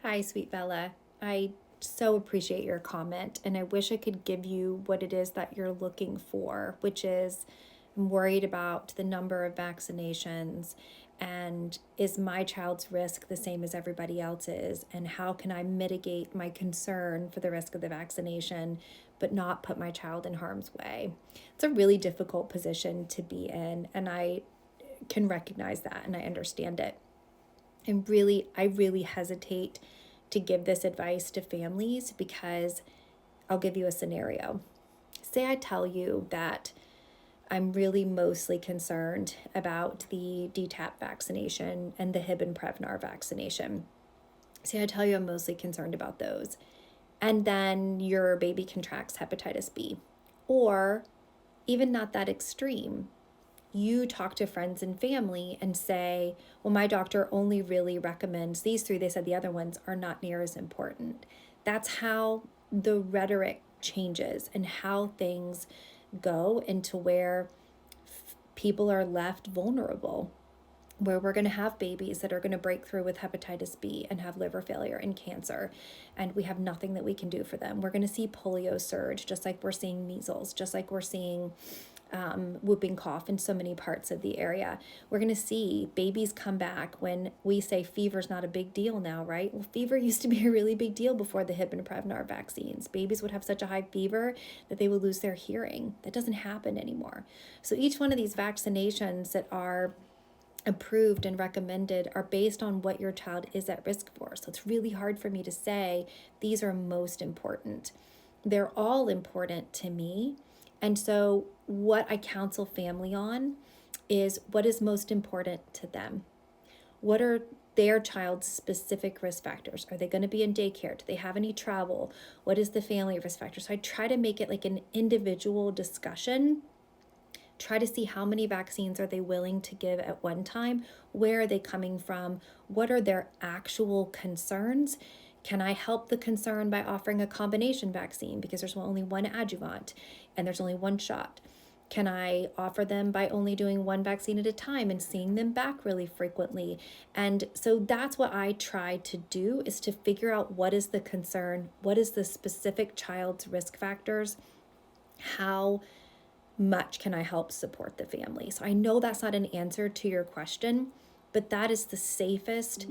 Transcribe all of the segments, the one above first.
Hi, sweet Bella. I so appreciate your comment, and I wish I could give you what it is that you're looking for, which is I'm worried about the number of vaccinations and is my child's risk the same as everybody else's? And how can I mitigate my concern for the risk of the vaccination, but not put my child in harm's way? It's a really difficult position to be in, and I can recognize that and I understand it. I really hesitate to give this advice to families because I'll give you a scenario. Say I tell you that I'm really mostly concerned about the DTaP vaccination and the Hib and Prevnar vaccination. Say I tell you I'm mostly concerned about those. And then your baby contracts hepatitis B. Or even not that extreme, you talk to friends and family and say, well, my doctor only really recommends these three. They said the other ones are not near as important. That's how the rhetoric changes and how things go into where people are left vulnerable, where we're going to have babies that are going to break through with hepatitis B and have liver failure and cancer, and we have nothing that we can do for them. We're going to see polio surge, just like we're seeing measles, just like we're seeing whooping cough in so many parts of the area. We're going to see babies come back when we say fever's not a big deal now, right? Well, fever used to be a really big deal before the Hib and Prevnar vaccines. Babies would have such a high fever that they would lose their hearing. That doesn't happen anymore. So each one of these vaccinations that are approved and recommended are based on what your child is at risk for. So it's really hard for me to say these are most important. They're all important to me. And so what I counsel family on is what is most important to them. What are their child's specific risk factors? Are they going to be in daycare? Do they have any travel? What is the family risk factor? So I try to make it like an individual discussion. Try to see how many vaccines are they willing to give at one time? Where are they coming from? What are their actual concerns? Can I help the concern by offering a combination vaccine because there's only one adjuvant and there's only one shot? Can I offer them by only doing one vaccine at a time and seeing them back really frequently? And so that's what I try to do, is to figure out what is the concern, what is the specific child's risk factors, how much can I help support the family? So I know that's not an answer to your question, but that is the safest,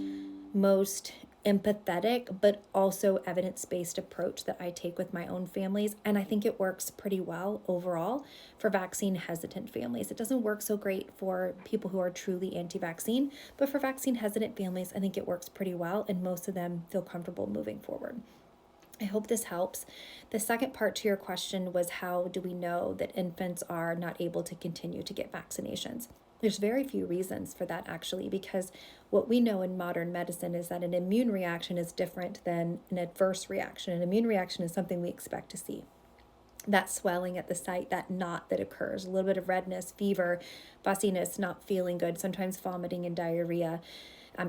most empathetic, but also evidence-based approach that I take with my own families. And I think it works pretty well overall for vaccine hesitant families. It doesn't work so great for people who are truly anti-vaccine, but for vaccine hesitant families, I think it works pretty well, and most of them feel comfortable moving forward. I hope this helps. The second part to your question was, how do we know that infants are not able to continue to get vaccinations? There's very few reasons for that, actually, because what we know in modern medicine is that an immune reaction is different than an adverse reaction. An immune reaction is something we expect to see. That swelling at the site, that knot that occurs, a little bit of redness, fever, fussiness, not feeling good, sometimes vomiting and diarrhea.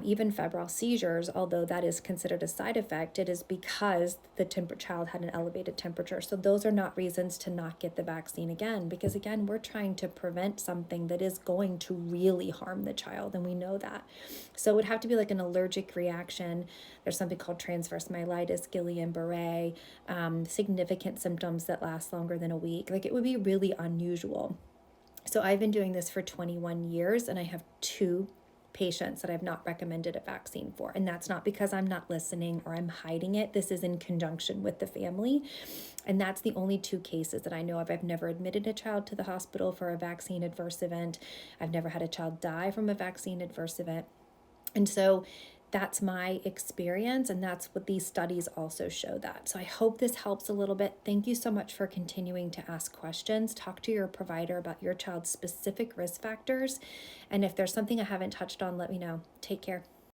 Even febrile seizures, although that is considered a side effect, it is because the child had an elevated temperature. So those are not reasons to not get the vaccine again, because again, we're trying to prevent something that is going to really harm the child, and we know that. So it would have to be like an allergic reaction. There's something called transverse myelitis, Guillain-Barré, significant symptoms that last longer than a week. Like, it would be really unusual. So I've been doing this for 21 years, and I have 2 patients that I've not recommended a vaccine for. And that's not because I'm not listening or I'm hiding it. This is in conjunction with the family. And that's the only 2 cases that I know of. I've never admitted a child to the hospital for a vaccine adverse event. I've never had a child die from a vaccine adverse event. And so that's my experience, and that's what these studies also show that. So I hope this helps a little bit. Thank you so much for continuing to ask questions. Talk to your provider about your child's specific risk factors. And if there's something I haven't touched on, let me know. Take care.